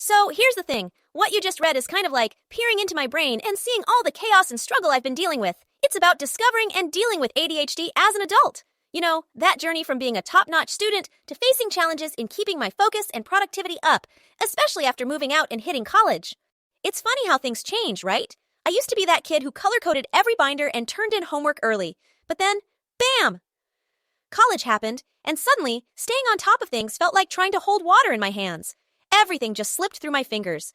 So here's the thing. What you just read is kind of like peering into my brain and seeing all the chaos and struggle I've been dealing with. It's about discovering and dealing with ADHD as an adult. You know, that journey from being a top-notch student to facing challenges in keeping my focus and productivity up, especially after moving out and hitting college. It's funny how things change, right? I used to be that kid who color-coded every binder and turned in homework early. But then, bam! College happened, and suddenly, staying on top of things felt like trying to hold water in my hands. Everything just slipped through my fingers.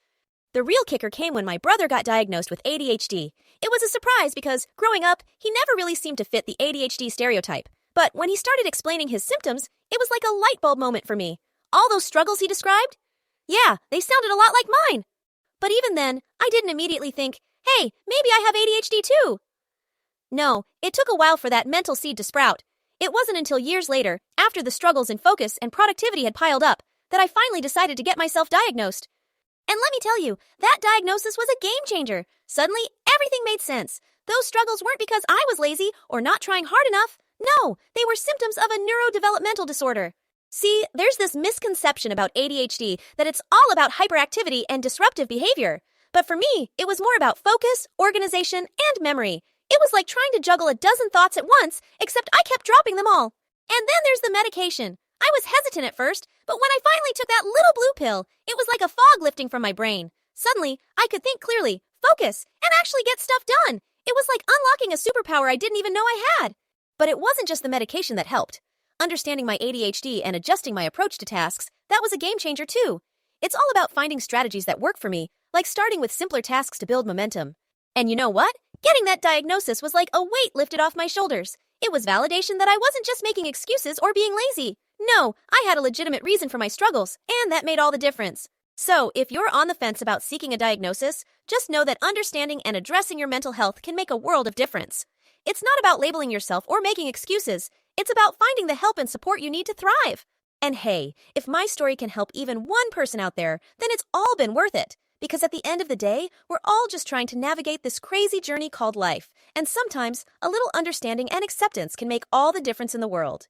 The real kicker came when my brother got diagnosed with ADHD. It was a surprise because, growing up, he never really seemed to fit the ADHD stereotype. But when he started explaining his symptoms, it was like a light bulb moment for me. All those struggles he described? Yeah, they sounded a lot like mine. But even then, I didn't immediately think, hey, maybe I have ADHD too. No, it took a while for that mental seed to sprout. It wasn't until years later, after the struggles in focus and productivity had piled up, that I finally decided to get myself diagnosed. And let me tell you, that diagnosis was a game changer. Suddenly, everything made sense. Those struggles weren't because I was lazy or not trying hard enough. No, they were symptoms of a neurodevelopmental disorder. See, there's this misconception about ADHD that it's all about hyperactivity and disruptive behavior. But for me, it was more about focus, organization, and memory. It was like trying to juggle a dozen thoughts at once, except I kept dropping them all. And then there's the medication. I was hesitant at first, but when I finally took that little blue pill, it was like a fog lifting from my brain. Suddenly, I could think clearly, focus, and actually get stuff done. It was like unlocking a superpower I didn't even know I had. But it wasn't just the medication that helped. Understanding my ADHD and adjusting my approach to tasks, that was a game changer too. It's all about finding strategies that work for me, like starting with simpler tasks to build momentum. And you know what? Getting that diagnosis was like a weight lifted off my shoulders. It was validation that I wasn't just making excuses or being lazy. No, I had a legitimate reason for my struggles, and that made all the difference. So, if you're on the fence about seeking a diagnosis, just know that understanding and addressing your mental health can make a world of difference. It's not about labeling yourself or making excuses. It's about finding the help and support you need to thrive. And hey, if my story can help even one person out there, then it's all been worth it. Because at the end of the day, we're all just trying to navigate this crazy journey called life. And sometimes, a little understanding and acceptance can make all the difference in the world.